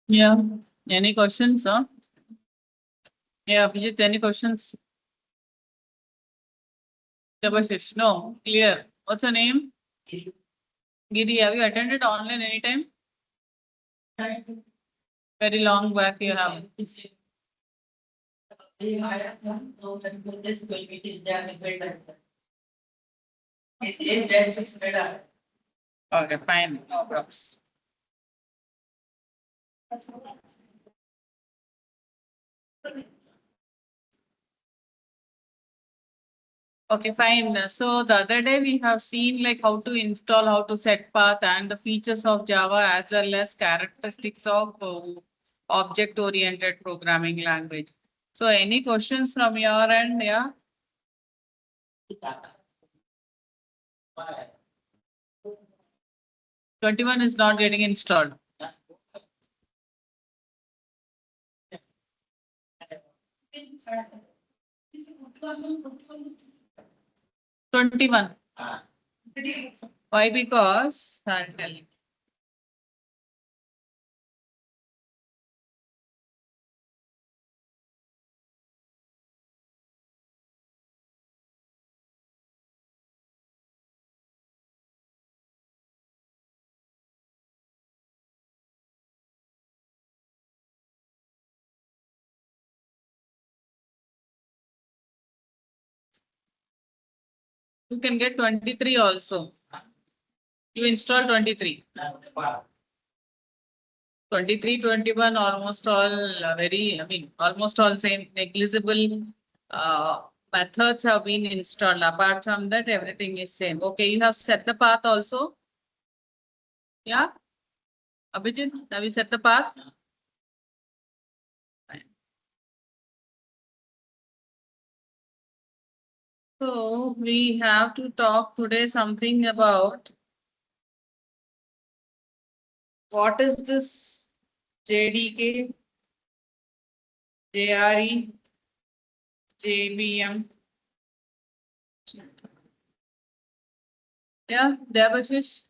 Yeah. Any questions, sir? Yeah, Abhijit, any questions? Devashish, no, clear. What's your name? Giri, have you attended online anytime? Very long back you have. Okay, fine. No problems. Okay, fine. So the other day we have seen like how to install, how to set path and the features of Java as well as characteristics of object-oriented programming language. So any questions from your end? Yeah. 21 is not getting installed. 21. Why? Because I'll tell you. You can get 23 also. You install 23. 23, 21, almost all almost all same negligible methods have been installed. Apart from that, everything is same. Okay, you have set the path also. Yeah. Abhijit, have you set the path? Fine. So we have to talk today something about what is this JDK, JRE, JVM. Yeah, Devashish.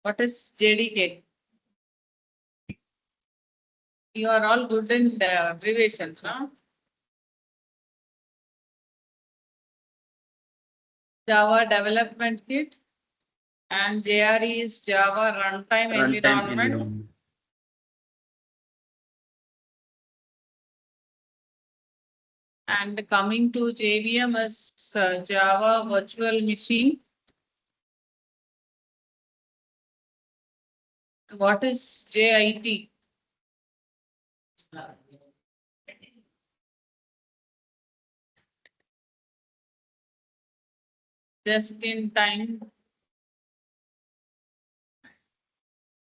What is JDK? You are all good in the abbreviations, no? Java Development Kit and JRE is Java Runtime Environment. And coming to JVM is Java Virtual Machine. What is JIT? Just in time.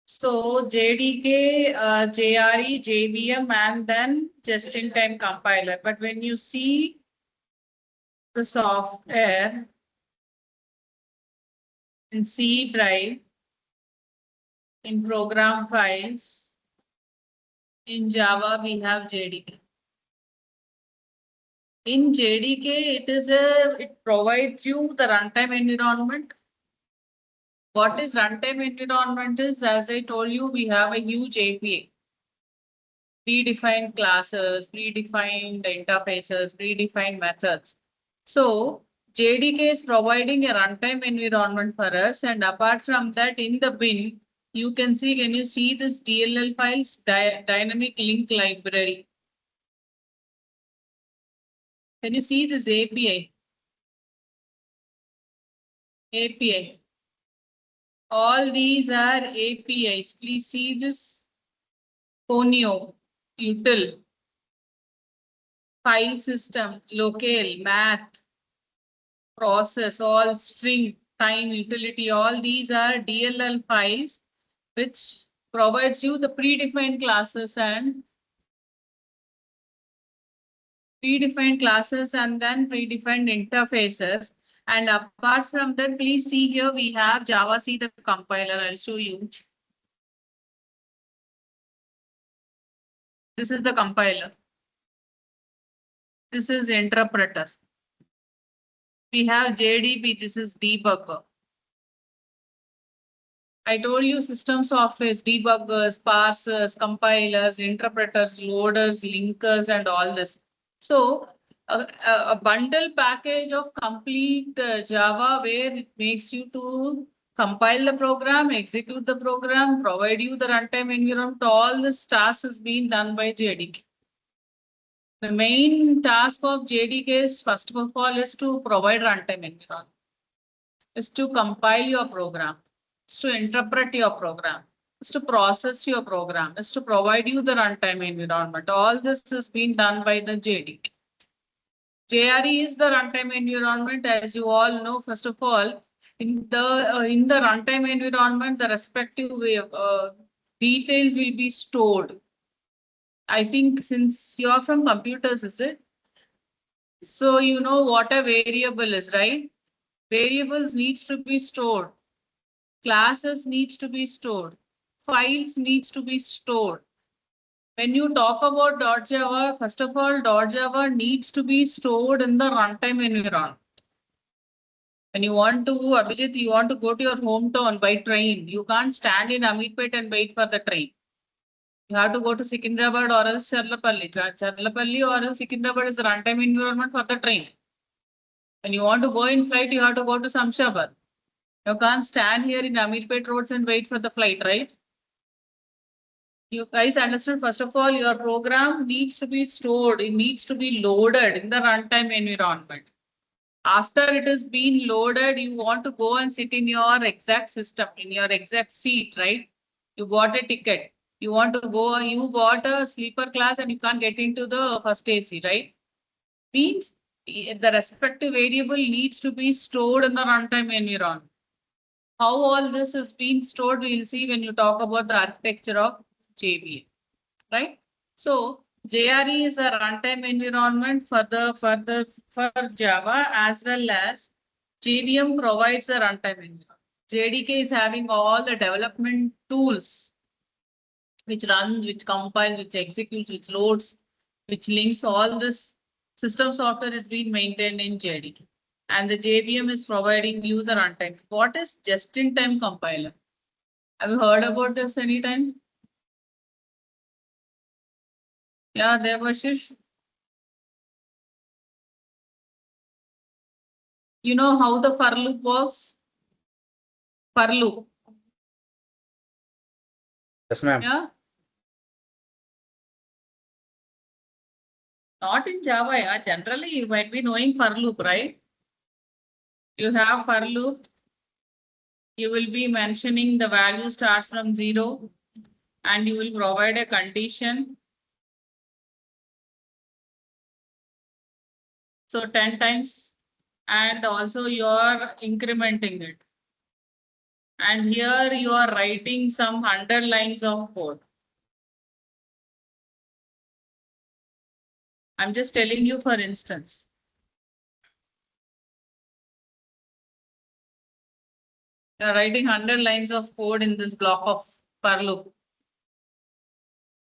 So JDK, JRE, JVM, and then just in time compiler. But when you see the software in C drive, in program files, in Java, we have JDK. In JDK, it provides you the runtime environment. What is runtime environment is, as I told you, we have a huge API. Predefined classes, predefined interfaces, predefined methods. So JDK is providing a runtime environment for us. And apart from that, in the bin, you can see, can you see this DLL files, dynamic link library? Can you see this API? API. All these are APIs. Please see this. Conio, util, file system, locale, math, process, all string, time, utility, all these are DLL files which provides you the predefined classes and then predefined interfaces. And apart from that, please see here we have Java C, the compiler. I'll show you. This is the compiler. This is interpreter. We have JDB, this is debugger. I told you system software is debuggers, parsers, compilers, interpreters, loaders, linkers, and all this. So a bundle package of complete Java where it makes you to compile the program, execute the program, provide you the runtime environment. All this task is being done by JDK. The main task of JDK is first of all is to provide runtime environment, is to compile your program, is to interpret your program, is to process your program, is to provide you the runtime environment. All this is being done by the JDK. JRE is the runtime environment, as you all know. First of all, in the runtime environment, the respective details will be stored. I think since you are from computers, is it? So you know what a variable is, right? Variables needs to be stored. Classes needs to be stored. Files needs to be stored. When you talk about .java, first of all, .java needs to be stored in the runtime environment. When you want to, Abhijit, you want to go to your hometown by train, you can't stand in Ameerpet and wait for the train. You have to go to Secunderabad or else Charlapalli. Charlapalli or else Secunderabad is the runtime environment for the train. When you want to go in flight, you have to go to Samshabad. You can't stand here in Ameerpet roads and wait for the flight, right? You guys understood, first of all, your program needs to be stored. It needs to be loaded in the runtime environment. After it is being loaded, you want to go and sit in your exact system, in your exact seat, right? You bought a ticket. You want to go, you bought a sleeper class and you can't get into the first AC, right? Means the respective variable needs to be stored in the runtime environment. How all this is being stored, we'll see when you talk about the architecture of JVM, right? So JRE is a runtime environment for Java, as well as JVM provides a runtime environment. JDK is having all the development tools which runs, which compiles, which executes, which loads, which links. All this system software is being maintained in JDK. And the JVM is providing you the runtime. What is just-in-time compiler? Have you heard about this anytime? Yeah, Devashish. You know how the for loop works? For loop. Yes, ma'am. Yeah. Not in Java. Yeah. Generally, you might be knowing for loop, right? You have for loop. You will be mentioning the value starts from 0 and you will provide a condition. So 10 times, and also you are incrementing it. And here you are writing some 100 lines of code. I'm just telling you for instance. You are writing 100 lines of code in this block of for loop.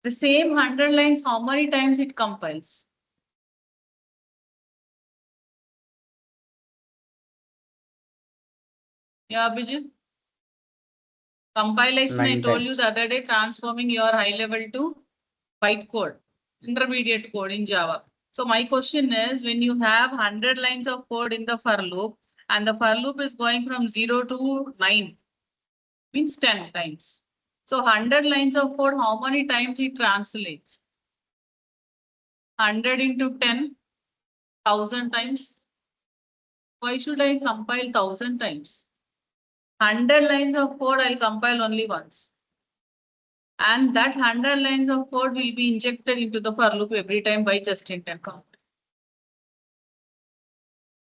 The same 100 lines, how many times it compiles? Yeah, Abhijit. Compilation, I 9 told you times. the other day, transforming your high level to bytecode, intermediate code in Java. So my question is, when you have 100 lines of code in the for loop, and the for loop is going from 0 to 9, means 10 times. So 100 lines of code, how many times it translates? 100 into 10, 1000 times. Why should I compile 1000 times? 100 lines of code, I'll compile only once. And that 100 lines of code will be injected into the for loop every time by just-in-time count.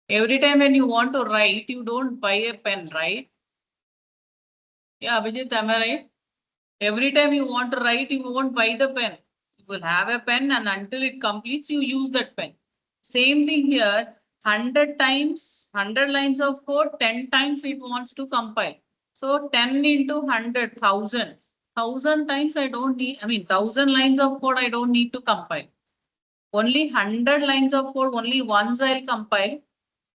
Every time when you want to write, you don't buy a pen, right? Yeah, Abhijit, am I right? Every time you want to write, you won't buy the pen. You will have a pen and until it completes, you use that pen. Same thing here, 100 times, 100 lines of code, 10 times it wants to compile. So 10 into 100, 1000. 1000 times I don't need, 1000 lines of code I don't need to compile. Only 100 lines of code, only once I'll compile.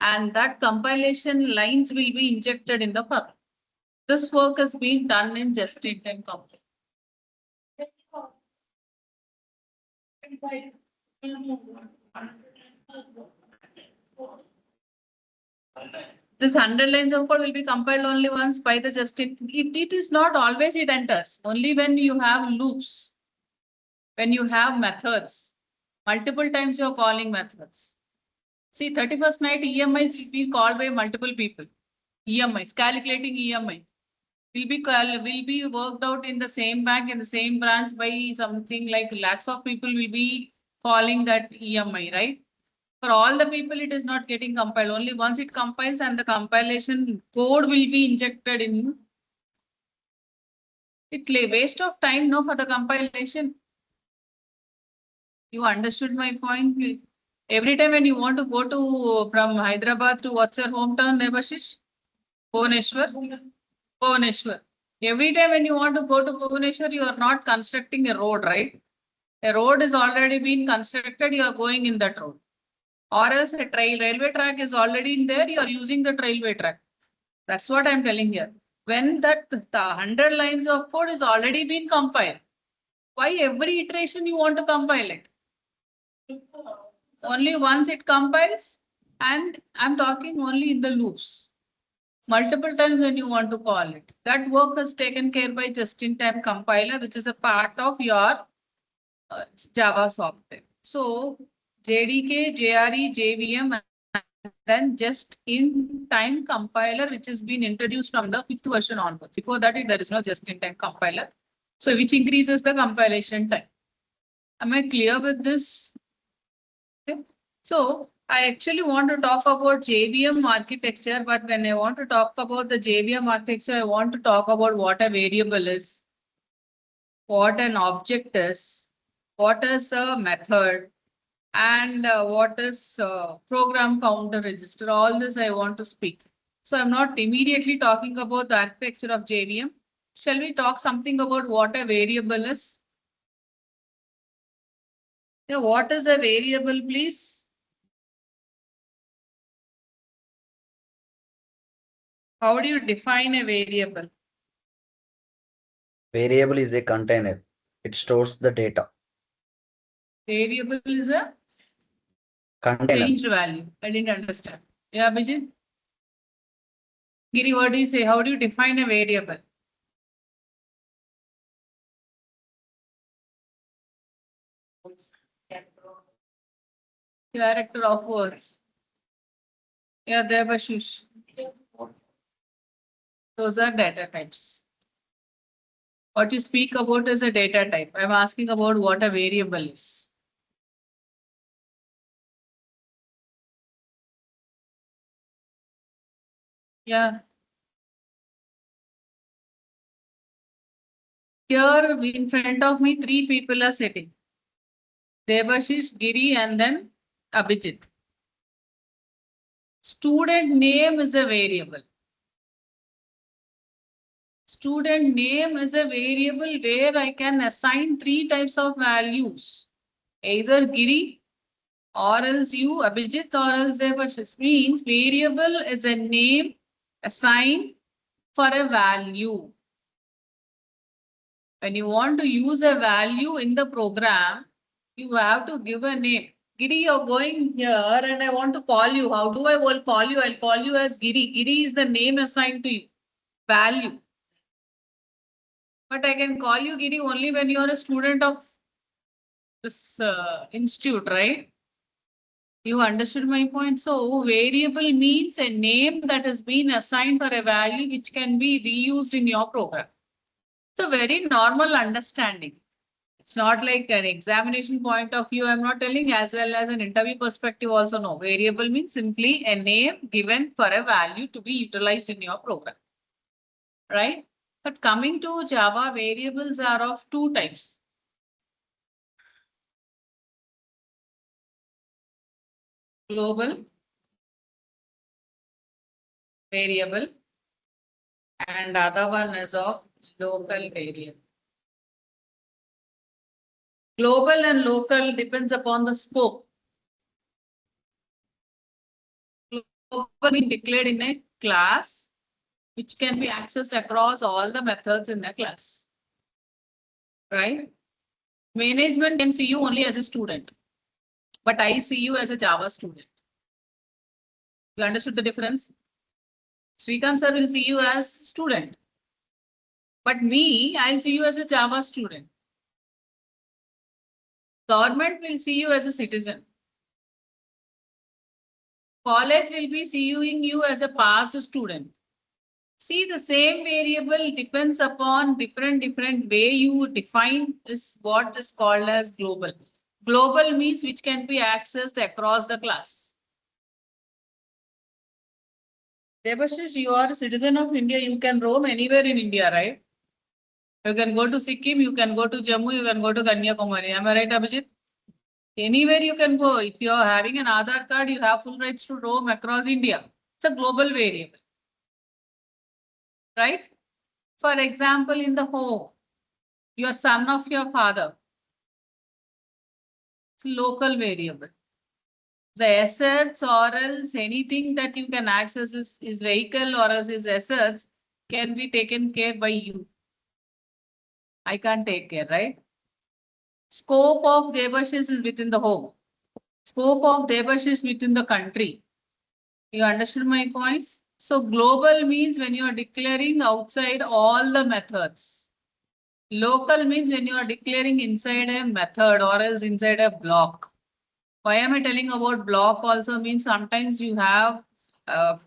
and that compilation lines will be injected in the file. This work is being done in just-in-time compilation. This 100 lines of code will be compiled only once by the it is not always it enters. Only when you have loops, when you have methods, multiple times you are calling methods. See, 31st night EMIs will be called by multiple people. EMIs, calculating EMI will be worked out in the same bank, in the same branch by something like lakhs of people will be calling that EMI, right? For all the people, it is not getting compiled. Only once it compiles and the compilation code will be injected in. It waste of time, no, for the compilation. You understood my point, please? Every time when you want to go to from Hyderabad to what's your hometown, Nebashish? Bhubaneswar? Bhubaneswar. Every time when you want to go to Bhubaneswar, you are not constructing a road, right? A road is already been constructed, you are going in that road. Or else a railway track is already in there, you are using the railway track. That's what I'm telling here. When that the 100 lines of code is already been compiled, why every iteration you want to compile it? Only once it compiles, and I'm talking only in the loops. Multiple times when you want to call it. That work is taken care by just-in-time compiler, which is a part of your Java software. So JDK, JRE, JVM, and then just-in-time compiler, which has been introduced from the 5th version onwards. Before that, there is no just-in-time compiler. So which increases the compilation time. Am I clear with this? Okay. So I actually want to talk about JVM architecture, but when I want to talk about the JVM architecture, I want to talk about what a variable is, what an object is, what is a method, and what is program counter register. All this I want to speak. So I'm not immediately talking about the architecture of JVM. Shall we talk something about what a variable is? Yeah, what is a variable, please? How do you define a variable? Variable is a container. It stores the data. Variable is a Container. changed value. I didn't understand. Yeah, Bijay? Giri, what do you say? How do you define a variable? Character of words. Yeah, Devashish. Those are data types. What you speak about is a data type. I'm asking about what a variable is. Yeah. Here in front of me, 3 people are sitting. Devashish, Giri, and then Abhijit. Student name is a variable. Student name is a variable where I can assign 3 types of values. Either Giri or else you, Abhijit, or else Devashish. Means variable is a name assigned for a value. When you want to use a value in the program, you have to give a name. Giri, you're going here and I want to call you. How do I will call you? I'll call you as Giri. Giri is the name assigned to you. Value. But I can call you Giri only when you are a student of this institute, right? You understood my point. So variable means a name that has been assigned for a value which can be reused in your program. It's a very normal understanding. It's not like an examination point of view. I'm not telling, as well as an interview perspective also. No, variable means simply a name given for a value to be utilized in your program, right? But coming to Java, variables are of 2 types. Global variable and other one is of local variable. Global and local depends upon the scope. Global means declared in a class, which can be accessed across all the methods in the class. Right? Management can see you only as a student, but I see you as a Java student. You understood the difference? Srikanth sir will see you as student, but me, I'll see you as a Java student. Government will see you as a citizen. College will be seeing you as a past student. See, the same variable depends upon different way you define is what is called as global. Global means which can be accessed across the class. Debashish, you are a citizen of India. You can roam anywhere in India, right? You can go to Sikkim, you can go to Jammu, you can go to Kanyakumari. Am I right, Abhijit? Anywhere you can go. If you are having an Aadhaar card, you have full rights to roam across India. It's a global variable, right? For example, in the home, you are son of your father. It's a local variable. The assets or else anything that you can access is vehicle or else is assets can be taken care by you. I can't take care, right? Scope of Debashish is within the home. Scope of Debashish is within the country. You understood my points? So global means when you are declaring outside all the methods. Local means when you are declaring inside a method or else inside a block. Why am I telling about block also means sometimes you have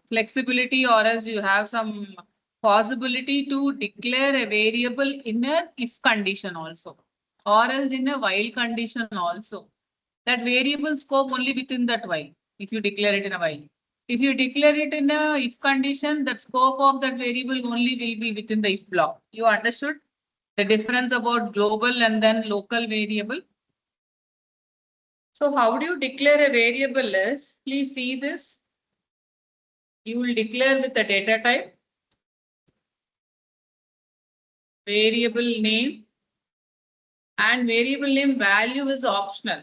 flexibility or else you have some possibility to declare a variable in a if condition also or else in a while condition also. That variable scope only within that while if you declare it in a while. If you declare it in a if condition, that scope of that variable only will be within the if block. You understood the difference about global and then local variable? So how do you declare a variable is, please see this. You will declare with the data type, variable name, and variable name value is optional.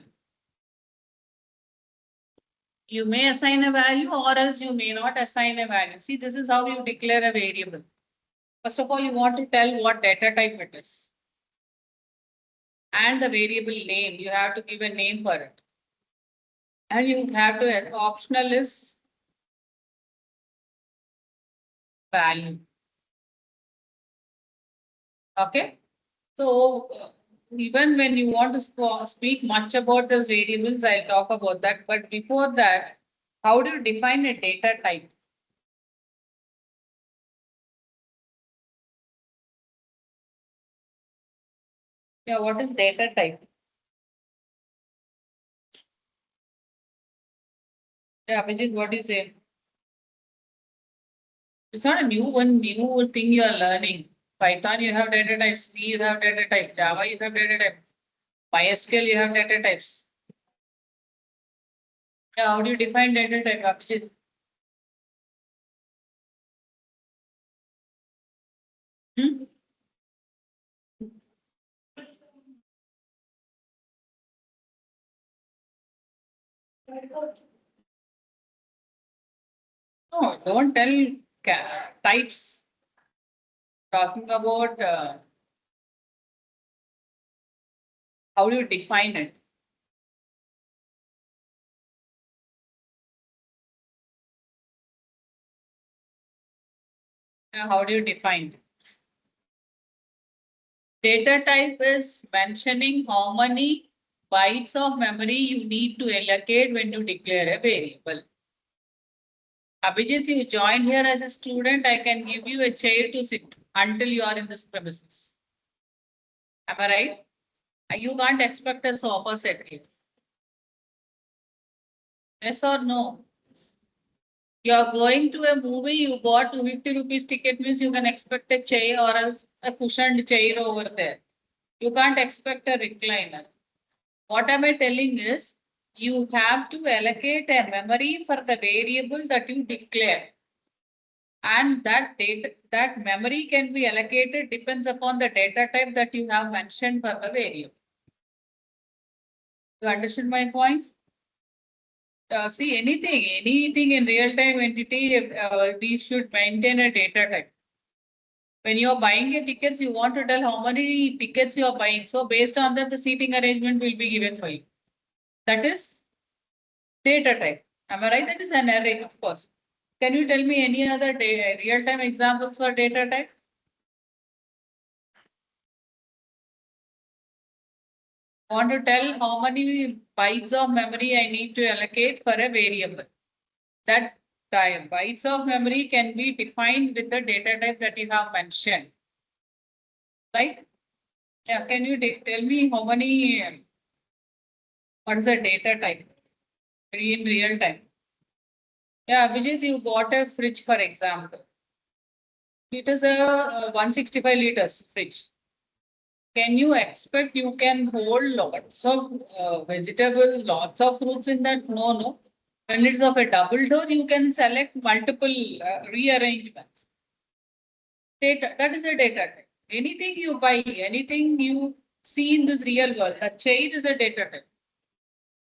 You may assign a value or else you may not assign a value. See, this is how you declare a variable. First of all, you want to tell what data type it is. And the variable name, you have to give a name for it. And you have to, optional is value. Okay. So even when you want to speak much about the variables, I'll talk about that. But before that, how do you define a data type? Yeah, what is data type? Yeah, Abhijit, what do you say? It's not a new thing you are learning. Python, you have data types. C, you have data type. Java, you have data type. MySQL, you have data types. Yeah, how do you define data type, Abhijit? Hmm? No, don't tell types. Talking about how do you define it? How do you define it? Data type is mentioning how many bytes of memory you need to allocate when you declare a variable. Abhijit, you joined here as a student. I can give you a chair to sit until you are in this premises. Am I right? You can't expect a sofa set here. Yes or no? You are going to a movie, you bought 250 rupees ticket means you can expect a chair or else a cushioned chair over there. You can't expect a recliner. What am I telling is you have to allocate a memory for the variable that you declare. And that data, that memory can be allocated depends upon the data type that you have mentioned for the variable. You understood my point? See, anything in real-time entity, we should maintain a data type. When you're buying a tickets, you want to tell how many tickets you're buying. So based on that, the seating arrangement will be given for you. That is data type. Am I right? That is an array, of course. Can you tell me any other real-time examples for data type? Want to tell how many bytes of memory I need to allocate for a variable. That bytes of memory can be defined with the data type that you have mentioned. Right? Yeah, can you tell me how many, what is the data type in real time? Yeah, Vijay, you got a fridge, for example. It is a 165 liters fridge. Can you expect you can hold lots of vegetables, lots of fruits in that? No, no. When it's of a double door, you can select multiple rearrangements. Data, that is a data type. Anything you buy, anything you see in this real world, the chain is a data type.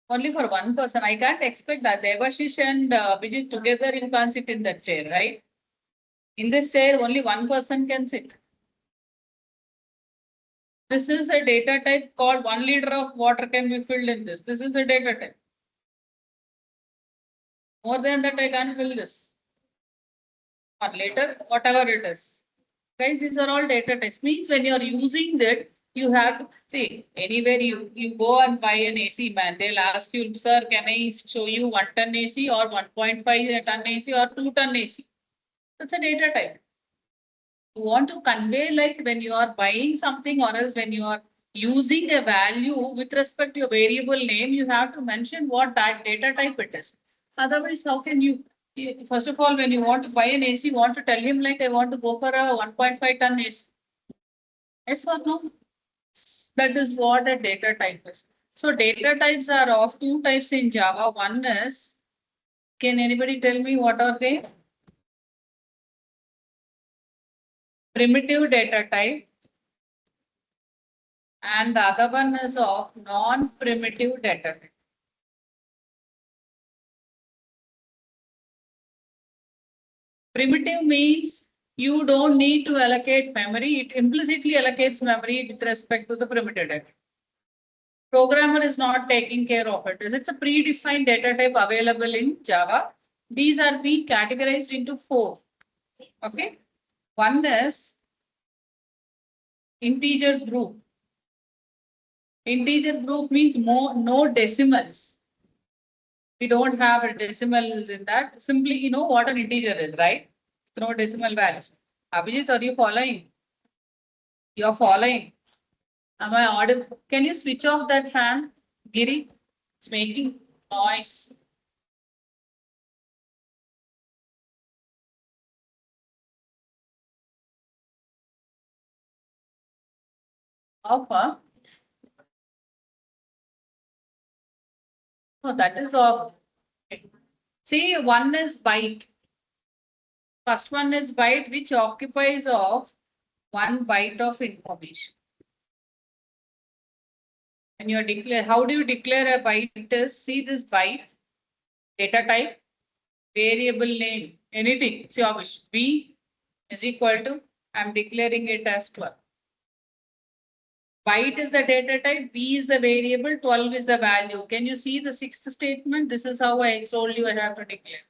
Only for one person. I can't expect that Devashish and Vijay together, you can't sit in that chair, right? In this chair, only one person can sit. This is a data type called 1 liter of water can be filled in this. This is a data type. More than that, I can't fill this. 1 liter, whatever it is. Guys, these are all data types. Means when you're using that, you have to see anywhere you go and buy an AC man, they'll ask you, sir, can I show you 1 ton AC or 1.5 ton AC or 2 ton AC? That's a data type. You want to convey like when you are buying something or else when you are using a value with respect to your variable name, you have to mention what that data type it is. Otherwise, how can you, first of all, when you want to buy an AC, you want to tell him like, I want to go for a 1.5 ton AC. Yes or no? That is what a data type is. So data types are of two types in Java. One is, can anybody tell me what are they? Primitive data type. And the other one is of non-primitive data type. Primitive means you don't need to allocate memory. It implicitly allocates memory with respect to the primitive data. Programmer is not taking care of it. It's a predefined data type available in Java. These are being categorized into 4. Okay. One is integer group. Integer group means no decimals. We don't have decimals in that. Simply, you know what an integer is, right? No decimal values. Abhijit, are you following? You're following. Am I audible? Can you switch off that fan, Giri? It's making noise. Off, huh? No, that is off. See, one is byte. First one is byte, which occupies of 1 byte of information. And you declare, how do you declare a byte? Is see this byte, data type, variable name, anything. It's your wish. B is equal to, I'm declaring it as 12. Byte is the data type, B is the variable, 12 is the value. Can you see the 6th statement? This is how I told you I have to declare.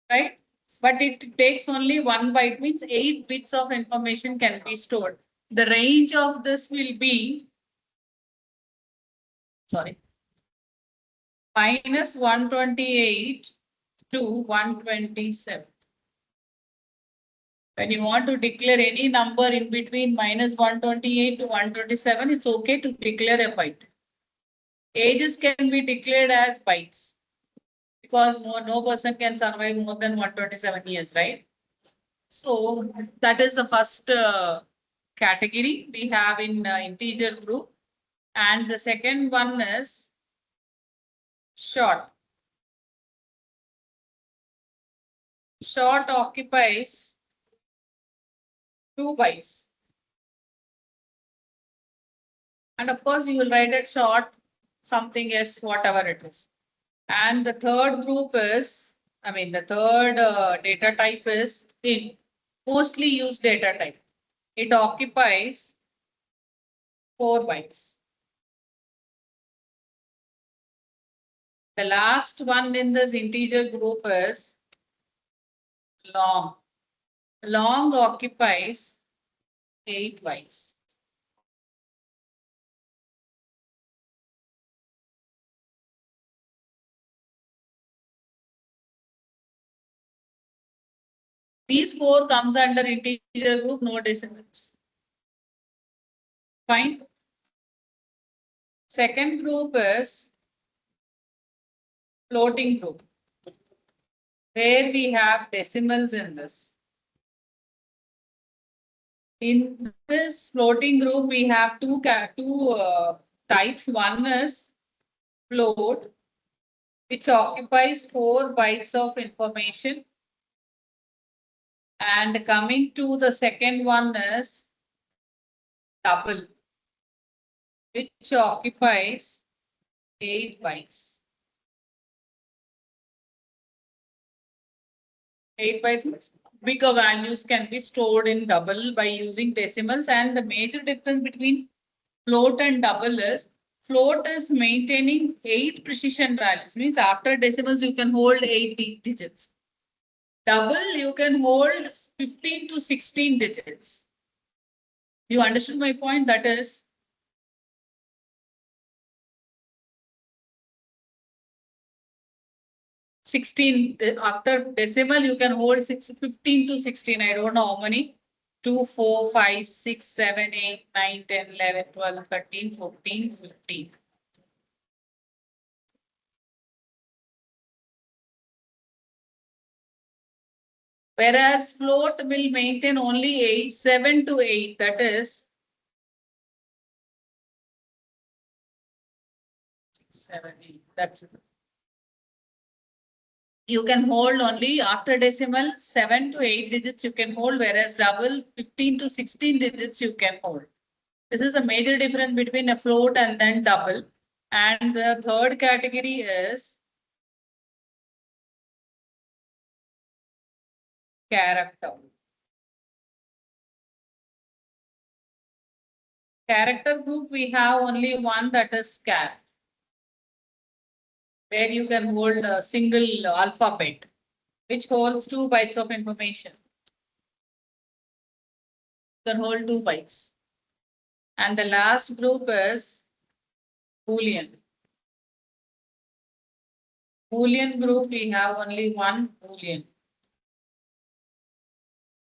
Right? But it takes only 1 byte, means 8 bits of information can be stored. The range of this will be, sorry, minus 128 to 127. When you want to declare any number in between minus 128 to 127, it's okay to declare a byte. Ages can be declared as bytes because no person can survive more than 127 years, right? So that is the first category we have in integer group. And the second one is short. Short occupies 2 bytes. And of course, you will write it short something S, whatever it is. And the third group is, the third data type is int, mostly used data type. It occupies 4 bytes. The last one in this integer group is long. Long occupies 8 bytes. These 4 comes under integer group, no decimals. Fine. Second group is floating group, where we have decimals in this. In this floating group, we have two types. One is float, which occupies 4 bytes of information. And coming to the second one is double, which occupies 8 bytes. 8 bytes, bigger values can be stored in double by using decimals. And the major difference between float and double is float is maintaining 8 precision values, means after decimals you can hold 8 digits. Double you can hold 15 to 16 digits. You understood my point? That is 16. After decimal you can hold 15 to 16. I don't know how many. 2, 4, 5, 6, 7, 8, 9, 10, 11, 12, 13, 14, 15. Whereas float will maintain only 8, 7 to 8. That is 7, 8. That's it. You can hold only after decimal 7 to 8 digits you can hold, whereas double 15 to 16 digits you can hold. This is a major difference between a float and then double. And the third category is character. Character group, we have only one, that is char, where you can hold a single alphabet, which holds 2 bytes of information. You can hold 2 bytes. And the last group is Boolean. Boolean group, we have only one Boolean,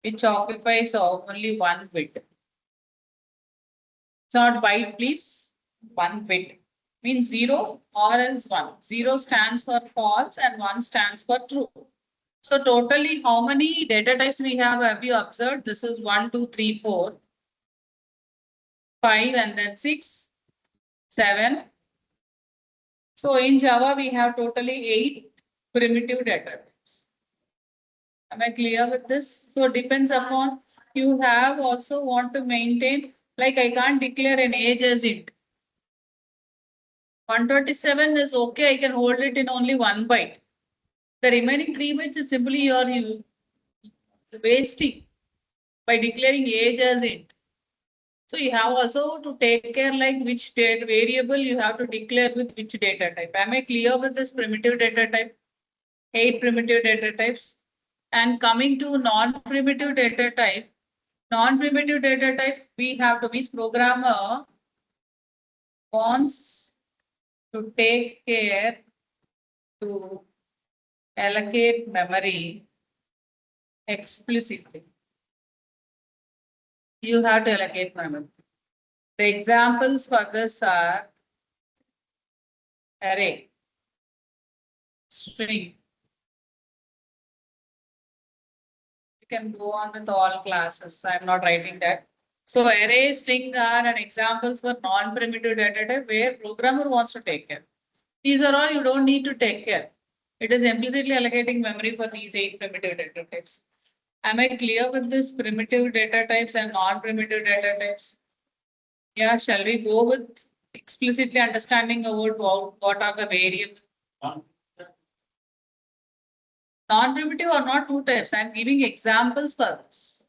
which occupies only 1 bit. It's not byte, please. 1 bit means 0 or else 1. 0 stands for false and 1 stands for true. So totally how many data types we have you observed? This is 1, 2, 3, 4, 5 and then 6, 7. So in Java we have totally 8 primitive data types. Am I clear with this? So depends upon, you have also want to maintain, like I can't declare an age as int. 127 is okay, I can hold it in only 1 byte. The remaining 3 bytes is simply you wasting by declaring age as int. So you have also to take care like which data variable you have to declare with which data type. Am I clear with this primitive data type? 8 primitive data types. And coming to non-primitive data type, we have to be programmer wants to take care to allocate memory explicitly. You have to allocate memory. The examples for this are array, string. You can go on with all classes. I'm not writing that. So array, string are an examples for non-primitive data type where programmer wants to take care. These are all you don't need to take care. It is implicitly allocating memory for these 8 primitive data types. Am I clear with this primitive data types and non-primitive data types? Yeah, shall we go with explicitly understanding about what are the variables. Non-primitive are not two types. I'm giving examples for this.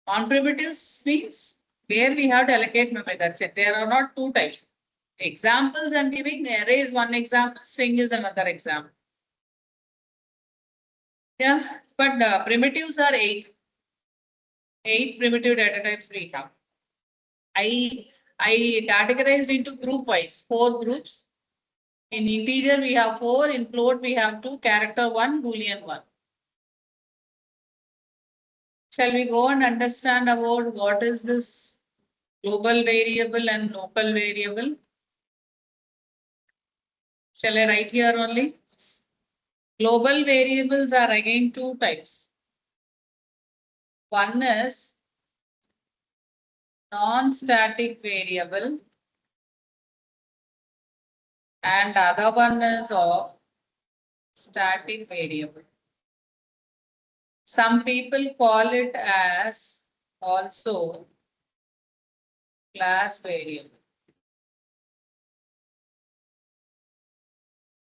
Non-primitives means where we have to allocate memory. That's it. There are not two types. Examples I'm giving, array is one example, string is another example. Yeah, but primitives are eight. Eight primitive data types we have. I categorized into group wise, 4 groups. In integer we have 4, in float we have 2, character 1, boolean 1. Shall we go and understand about what is this global variable and local variable? Shall I write here only? Global variables are again two types. One is non-static variable and other one is of static variable. Some people call it as also class variable.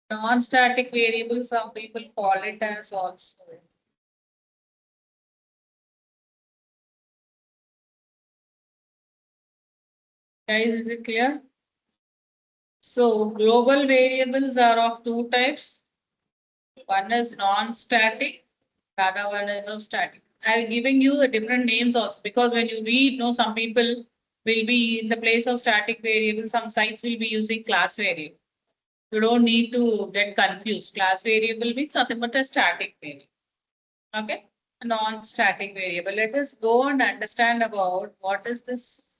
Non-static variable, some people call it as also. Guys, is it clear? So global variables are of two types. One is non-static, the other one is of static. I'm giving you the different names also because when you read, some people will be in the place of static variable, some sites will be using class variable. You don't need to get confused. Class variable means nothing but a static variable. Okay, a non-static variable. Let us go and understand about what is this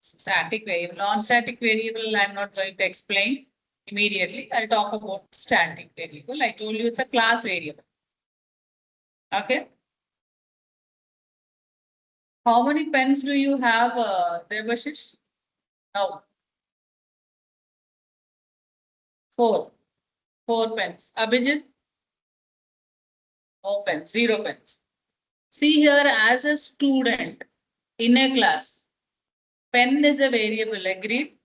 static variable. Non-static variable, I'm not going to explain immediately. I'll talk about static variable. I told you it's a class variable. Okay. How many pens do you have, Debashish? No. 4. 4 pens. Abhijit? No pens. 0 pens. See here, as a student in a class, pen is a variable. Agreed?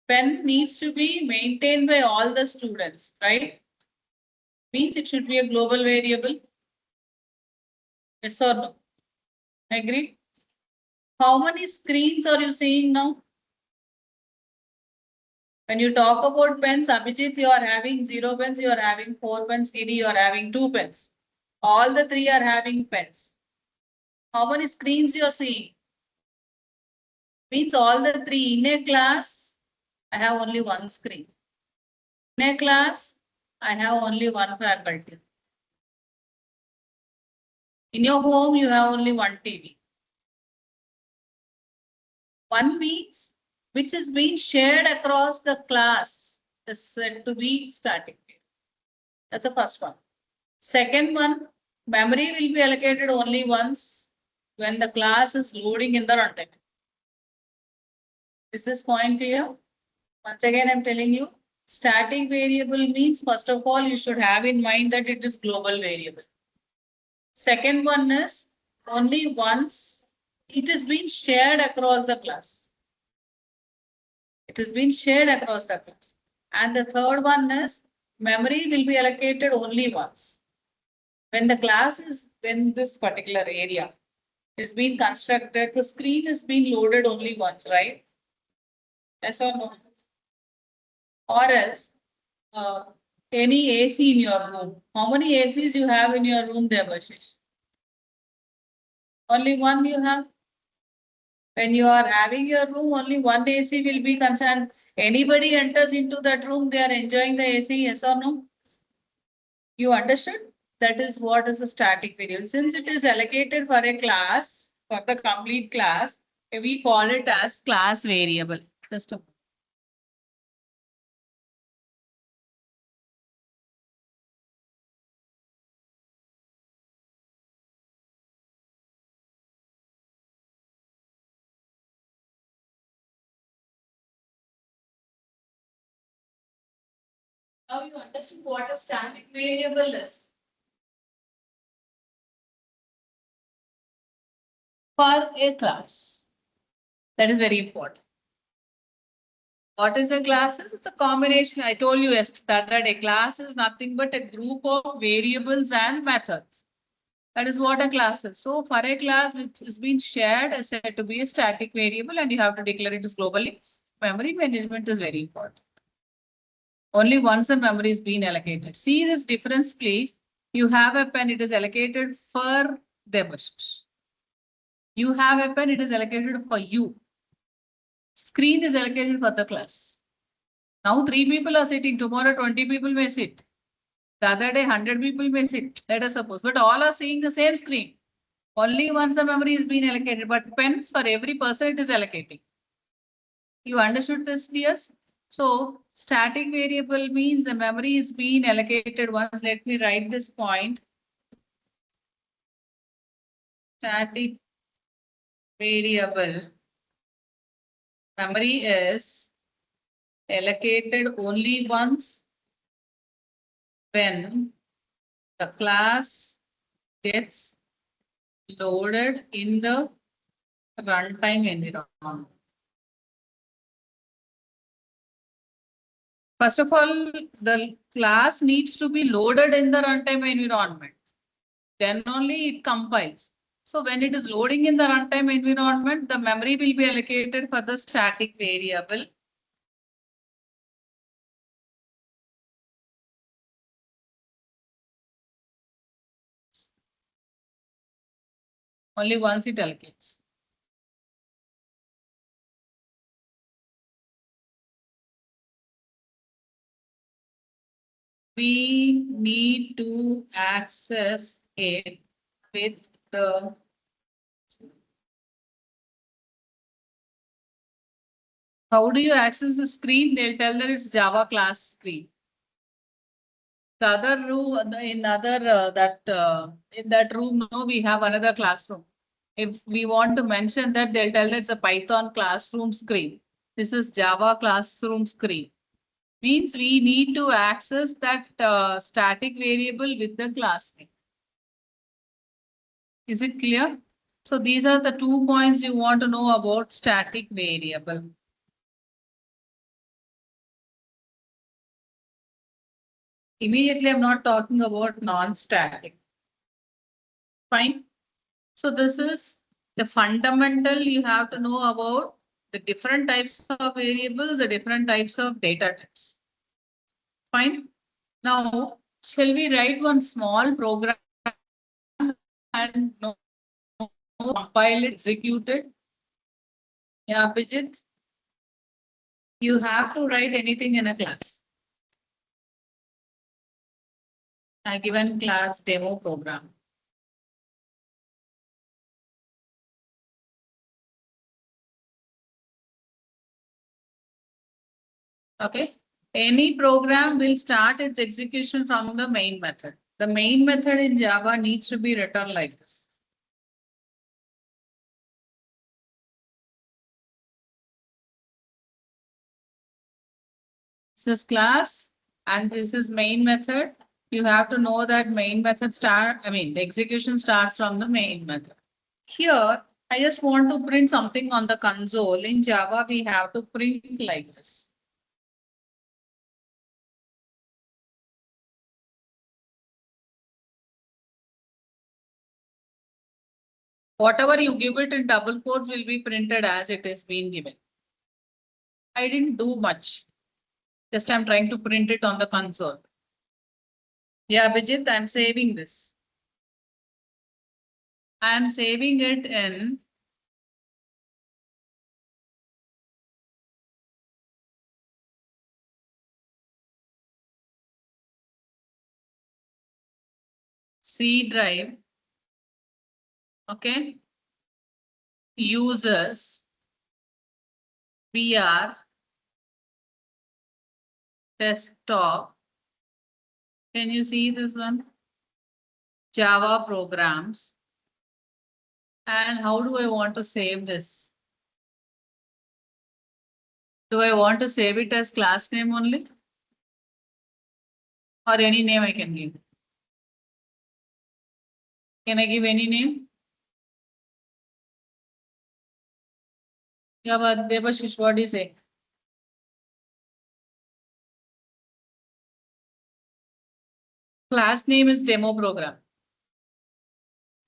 Pen needs to be maintained by all the students, right? Means it should be a global variable. Yes or no? Agreed? How many screens are you seeing now? When you talk about pens, Abhijit, you are having 0 pens, you are having 4 pens, Giri, you are having 2 pens. All the 3 are having pens. How many screens you are seeing? Means all the 3 in a class, I have only 1 screen. In a class, I have only 1 faculty. In your home, you have only 1 TV. 1 means which is being shared across the class is said to be static. That's the first one. Second one, memory will be allocated only once when the class is loading in the runtime. Is this point clear? Once again, I'm telling you, static variable means, first of all, you should have in mind that it is global variable. Second one is only once it is being shared across the class. It has been shared across the class. And the third one is memory will be allocated only once. When the class is, when this particular area is being constructed, the screen is being loaded only once, right? Yes or no? Or else, any AC in your room. How many ACs you have in your room there, Bashish? Only one you have. When you are having your room, only one AC will be concerned. Anybody enters into that room, they are enjoying the AC, yes or no? You understood? That is what is a static variable. Since it is allocated for a class, for the complete class, we call it as class variable. Just a Now you understood what a static variable is. For a class. That is very important. What is a class? It's a combination. I told you yesterday that a class is nothing but a group of variables and methods. That is what a class is. So for a class which is being shared is said to be a static variable and you have to declare it as globally. Memory management is very important. Only once a memory is being allocated. See this difference, please. You have a pen, it is allocated for Debashish. You have a pen, it is allocated for you. Screen is allocated for the class. Now 3 people are sitting, tomorrow 20 people may sit. The other day 100 people may sit, let us suppose, but all are seeing the same screen. Only once the memory is being allocated, but pens for every person it is allocating. You understood this, dears? So static variable means the memory is being allocated once. Let me write this point. Static variable memory is allocated only once when the class gets loaded in the runtime environment. First of all, the class needs to be loaded in the runtime environment. Then only it compiles. So when it is loading in the runtime environment, the memory will be allocated for the static variable. Only once it allocates. We need to access it with the how do you access the screen? They'll tell that it's Java class screen. The other room in that room, no, we have another classroom. If we want to mention that, they'll tell that it's a Python classroom screen. This is Java classroom screen. Means we need to access that static variable with the class name. Is it clear? So these are the 2 points you want to know about static variable. Immediately, I'm not talking about non-static. Fine. So this is the fundamental you have to know about the different types of variables, the different types of data types. Fine. Now, shall we write one small program and compile it, execute it? Yeah, Bijit, you have to write anything in a class. I given class demo program. Okay. Any program will start its execution from the main method. The main method in Java needs to be written like this. This is class and this is main method. You have to know that main method the execution starts from the main method. Here, I just want to print something on the console. In Java, we have to print like this. Whatever you give it in double quotes will be printed as it is being given. I didn't do much. Just I'm trying to print it on the console. Yeah, Vijit, I'm saving this. I'm saving it in C drive. Okay. Users. VR. Desktop. Can you see this one? Java programs. And how do I want to save this? Do I want to save it as class name only? Or any name I can give? Can I give any name? Yeah, but Debashish, what do you say? Class name is demo program.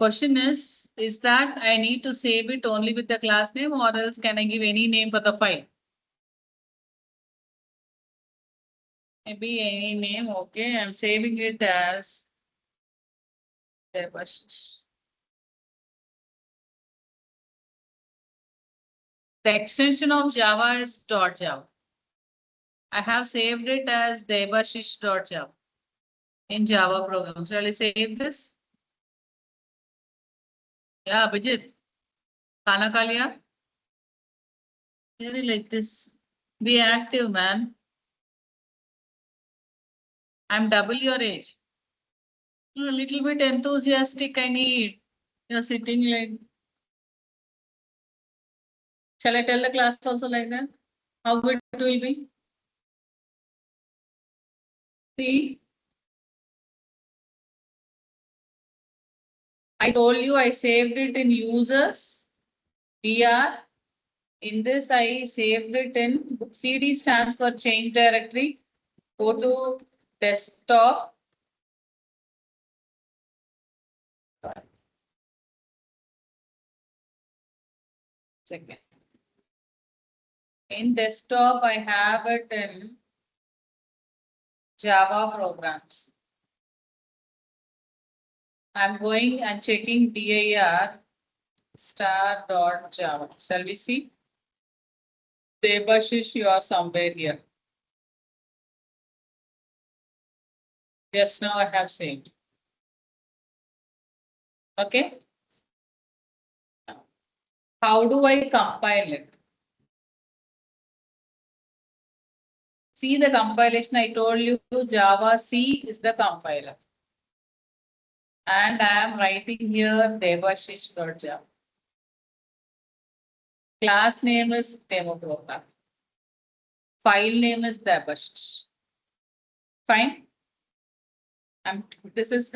Question is that I need to save it only with the class name or else can I give any name for the file? Maybe any name, okay. I'm saving it as Debashish. The extension of Java is .java. I have saved it as Debashish.java in Java program. Shall I save this? Yeah, Abhijit. Khana kha liya? Really like this. Be active, man. I'm double your age. A little bit enthusiastic I need. You're sitting like. Shall I tell the class also like that? How good it will be? See, I told you I saved it in users. BR. In this, I saved it in CD stands for change directory. Go to desktop. Second. In desktop, I have it in Java programs. I'm going and checking dir star.java. Shall we see? Debashish, you are somewhere here. Yes, now I have saved. Okay. How do I compile it? See the compilation. I told you Java C is the compiler. And I am writing here Debashish.java. Class name is demo program. File name is Debashish. Fine. This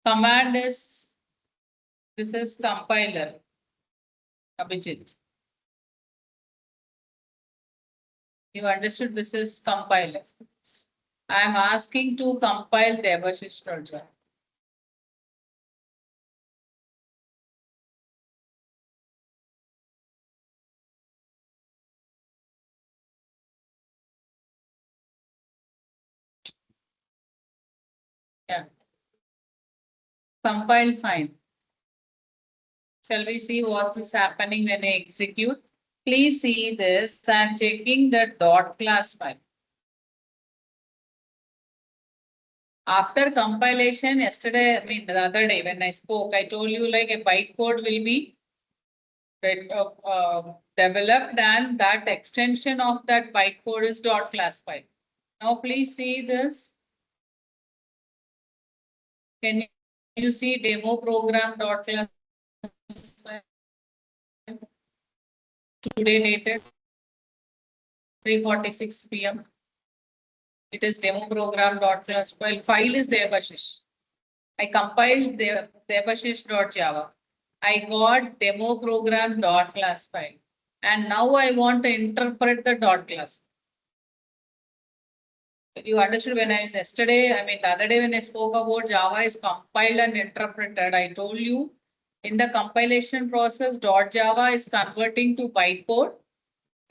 command is, this is compiler. Abhijit. You understood this is compiler. I am asking to compile Debashish.java. Yeah. Compile fine. Shall we see what is happening when I execute? Please see this. I'm checking the dot class file. After compilation, yesterday, I mean the other day when I spoke, I told you like a bytecode will be developed and that extension of that bytecode is dot class file. Now please see this. Can you see demo program dot class file? Today dated 3:46 p.m. It is demo program dot class file. File is Debashish. I compiled Debashish.java. I got demo program dot class file. And now I want to interpret the dot class. You understood when I yesterday, I mean the other day when I spoke about Java is compiled and interpreted, I told you in the compilation process .java is converting to bytecode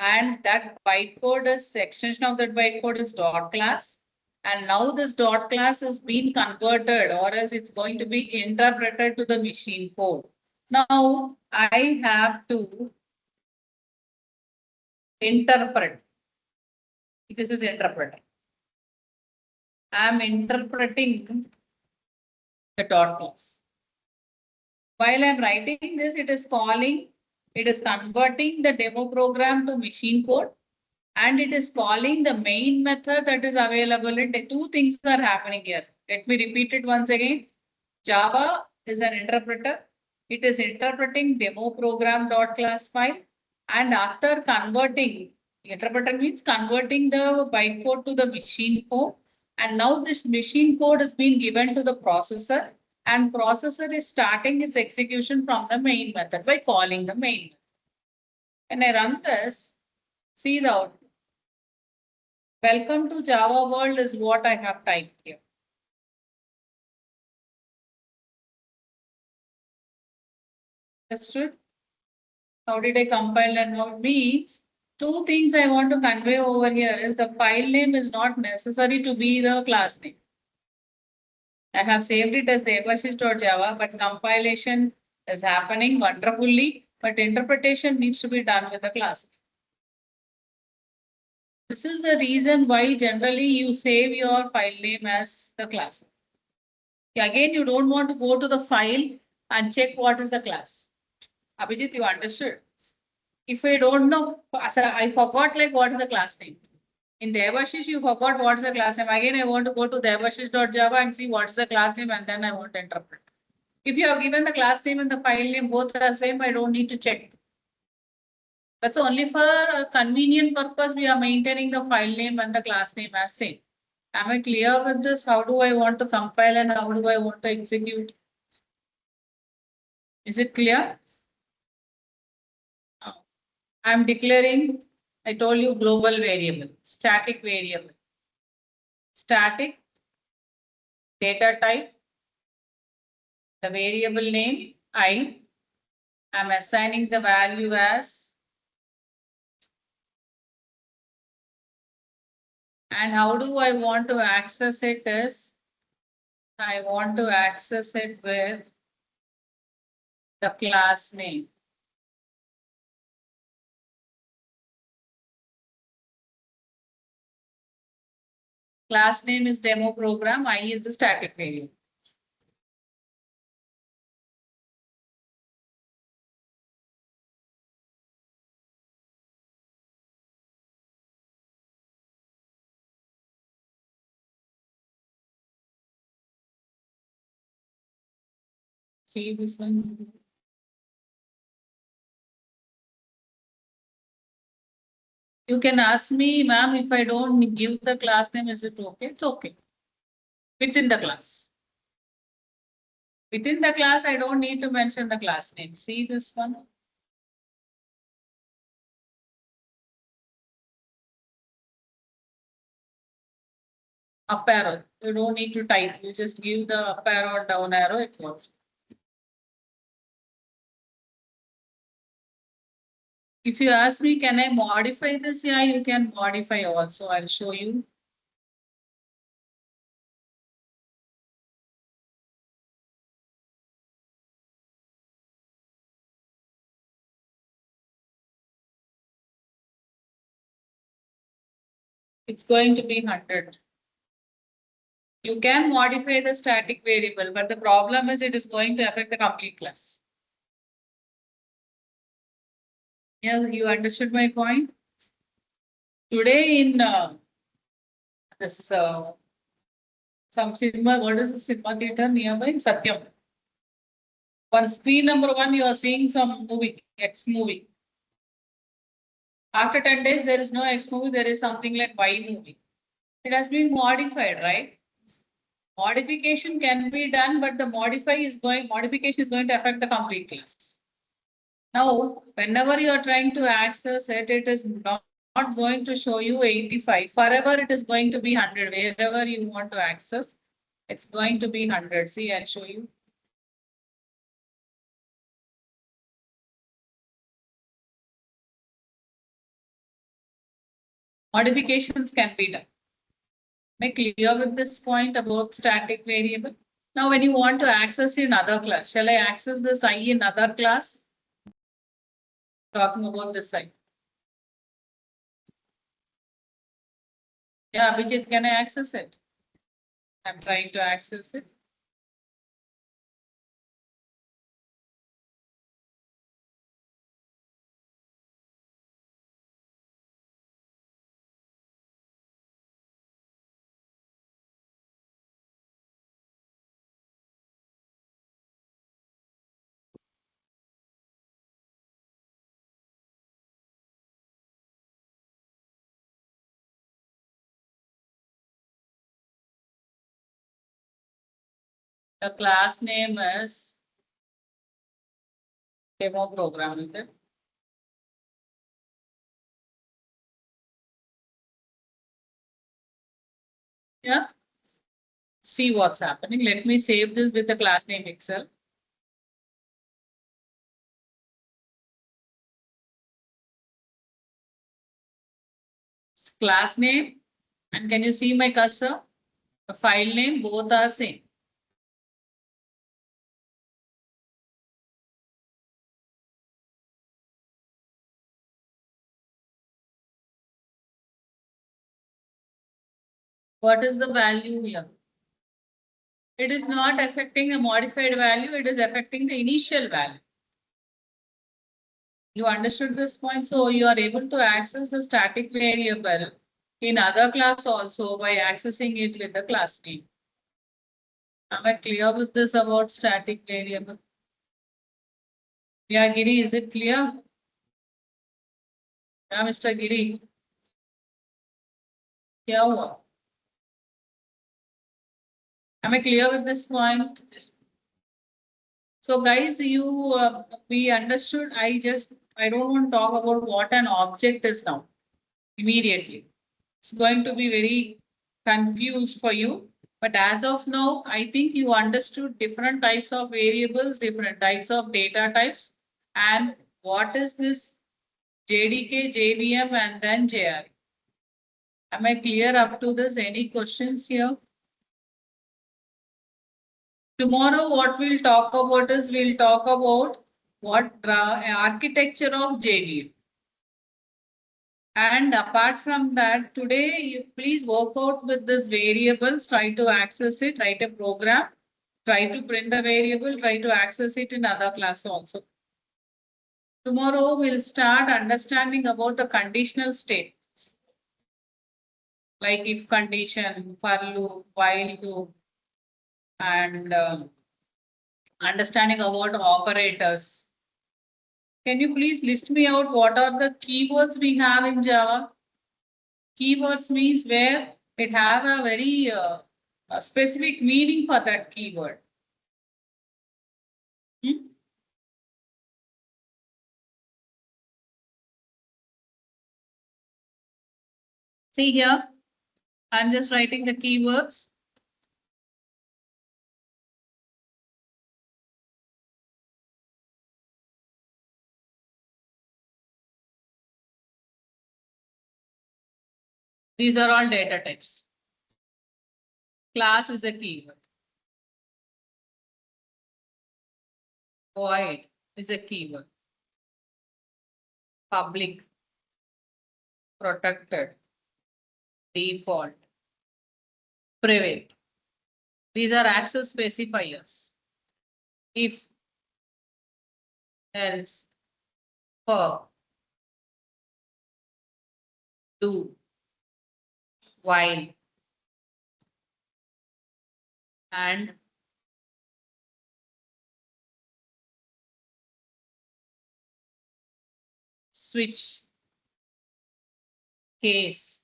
and that bytecode is extension of that bytecode is dot class. And now this dot class is being converted or else it's going to be interpreted to the machine code. Now I have to interpret. This is interpreting. I am interpreting the dot class. While I'm writing this, it is converting the demo program to machine code and it is calling the main method that is available. And two things are happening here. Let me repeat it once again. Java is an interpreter. It is interpreting demo program dot class file. And after converting, interpreter means converting the bytecode to the machine code. And now this machine code is being given to the processor and processor is starting its execution from the main method by calling the main. When I run this, see the output. Welcome to Java world is what I have typed here. Understood? How did I compile and what means? Two things I want to convey over here is the file name is not necessary to be the class name. I have saved it as Devashish.java, but compilation is happening wonderfully, but interpretation needs to be done with the class. This is the reason why generally you save your file name as the class. Again, you don't want to go to the file and check what is the class. Abhijit, you understood? If I don't know, I forgot like what is the class name. In Devashish, you forgot what's the class name. Again, I want to go to devashish.java and see what's the class name and then I want to interpret. If you have given the class name and the file name, both are same, I don't need to check. That's only for a convenient purpose. We are maintaining the file name and the class name as same. Am I clear with this? How do I want to compile and how do I want to execute? Is it clear? I'm declaring, I told you global variable, static variable. Static data type, the variable name, I am assigning the value as, and how do I want to access it is, I want to access it with the class name. Class name is demo program, I is the static variable. See this one? You can ask me, ma'am, if I don't give the class name, is it okay? It's okay. Within the class. Within the class, I don't need to mention the class name. See this one? Up arrow. You don't need to type. You just give the up arrow or down arrow, it works. If you ask me, can I modify this? Yeah, you can modify also. I'll show you. It's going to be 100. You can modify the static variable, but the problem is it is going to affect the complete class. Yes, you understood my point? Today in this some cinema, what is the cinema theater nearby? Satyam. On screen number 1, you are seeing some movie, X movie. After 10 days, there is no X movie, there is something like Y movie. It has been modified, right? Modification can be done, but the modification is going to affect the complete class. Now, whenever you are trying to access it, it is not going to show you 85. Forever, it is going to be 100. Wherever you want to access, it's going to be 100. See, I'll show you. Modifications can be done. Am I clear with this point about static variable? Now, when you want to access in other class, shall I access this I in other class? Talking about this side. Yeah, Abhijit, can I access it? I'm trying to access it. The class name is demo program, is it? Yeah. See what's happening. Let me save this with the class name itself. Class name, and can you see my cursor? The file name, both are same. What is the value here? It is not affecting the modified value, it is affecting the initial value. You understood this point? So you are able to access the static variable in other class also by accessing it with the class name. Am I clear with this about static variable? Yeah, Giri, is it clear? Yeah, Mr. Giri. क्या हुआ? Am I clear with this point? So guys, we understood. I don't want to talk about what an object is now immediately. It's going to be very confused for you. But as of now, I think you understood different types of variables, different types of data types, and what is this JDK, JVM, and then JRE. Am I clear up to this? Any questions here? Tomorrow, what we'll talk about is we'll talk about what architecture of JVM. And apart from that, today, you please work out with this variables, try to access it, write a program, try to print the variable, try to access it in other class also. Tomorrow, we'll start understanding about the conditional statements, like if condition, for loop, while loop, and understanding about operators. Can you please list me out what are the keywords we have in Java? Keywords means where it have a very a specific meaning for that keyword. Hmm? See here, I'm just writing the keywords. These are all data types. Class is a keyword. Void is a keyword. Public, protected, default, private. These are access specifiers. If, else, for, do, while, and switch, case,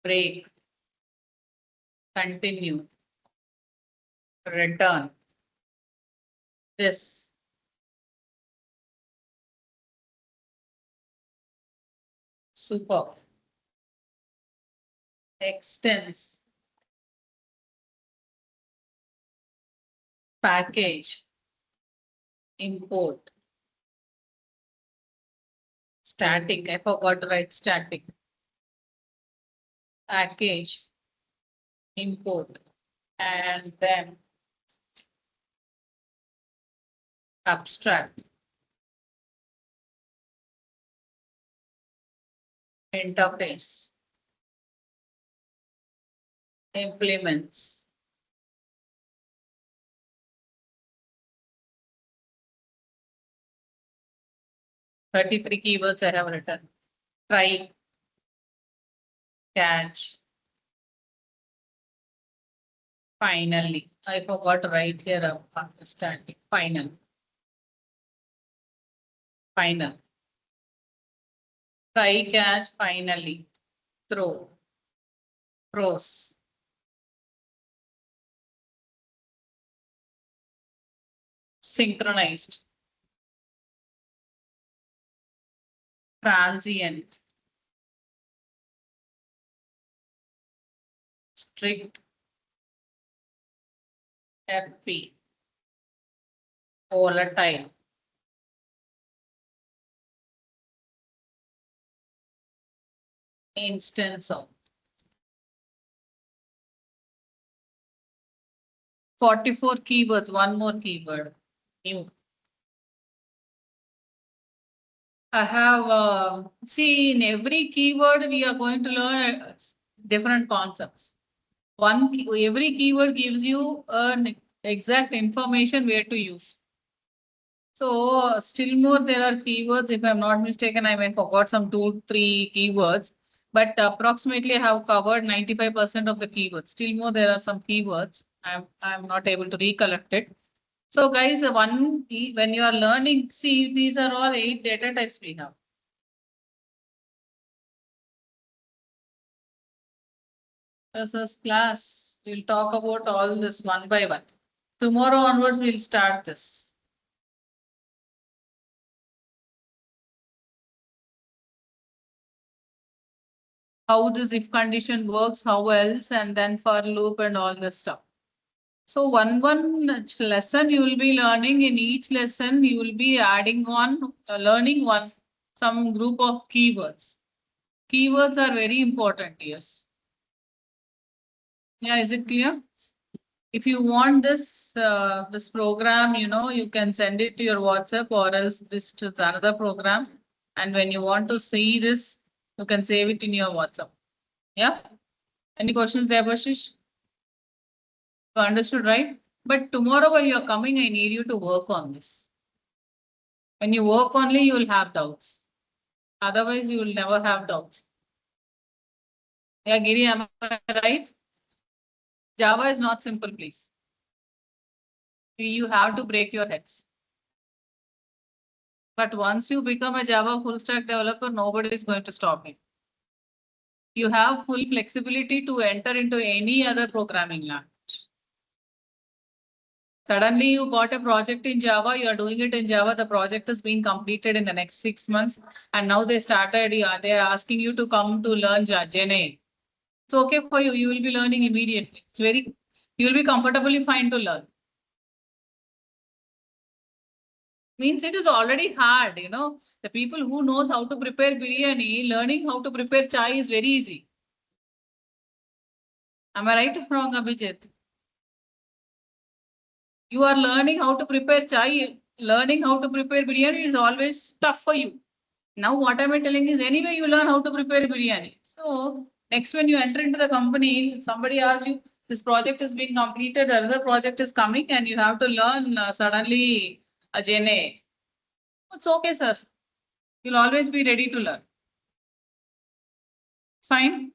break, continue, return. This. Super. Extends. Package. Import. Static. I forgot to write static. Package. Import. And then abstract. Interface. Implements. Thirty-three keywords I have written. Try. Catch. Finally. I forgot to write here static. Final. Final. Try, catch, finally. Throw. Throws. Synchronized. Transient. strict, FP, volatile, instance of 44 keywords, one more keyword, new. I have, see, in every keyword, we are going to learn different concepts. Every keyword gives you an exact information where to use. So still more there are keywords. If I'm not mistaken, I may forgot some 2-3 keywords, but approximately I have covered 95% of the keywords. Still more there are some keywords. I'm not able to recollect it. So guys, when you are learning, see, these are all 8 data types we have. This is class. We'll talk about all this one by one. Tomorrow onwards, we'll start this. How this if condition works, how else, and then for loop and all this stuff. So one lesson you will be learning. In each lesson, you will be adding on, learning some group of keywords. Keywords are very important, yes. Yeah, is it clear? If you want this program, you can send it to your WhatsApp, or else this to another program. And when you want to see this, you can save it in your WhatsApp. Yeah. Any questions there, Bashish? You understood, right? But tomorrow when you're coming, I need you to work on this. When you work only, you will have doubts. Otherwise, you will never have doubts. Yeah, Giri, am I right? Java is not simple, please. You have to break your heads. But once you become a Java full stack developer, nobody is going to stop you. You have full flexibility to enter into any other programming language. Suddenly you got a project in Java, you are doing it in Java, the project is being completed in the next 6 months, and now they are asking you to come to learn JRE. It's okay for you, you will be learning immediately. You will be comfortably fine to learn. Means it is already hard, the people who knows how to prepare biryani, learning how to prepare chai is very easy. Am I right or wrong, Abhijit? You are learning how to prepare chai, learning how to prepare biryani is always tough for you. Now what am I telling is anyway you learn how to prepare biryani. So next when you enter into the company, somebody asks you, this project is being completed, another project is coming and you have to learn suddenly a JNA. It's okay, sir. You'll always be ready to learn. Fine.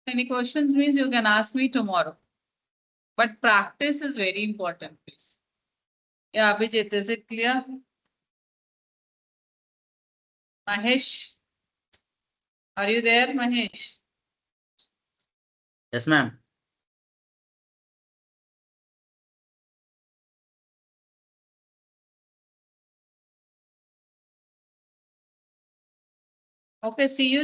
Any questions means you can ask me tomorrow. But practice is very important, please. Yeah, Abhijit, is it clear? Mahesh, are you there, Mahesh? Yes, ma'am. Okay, see you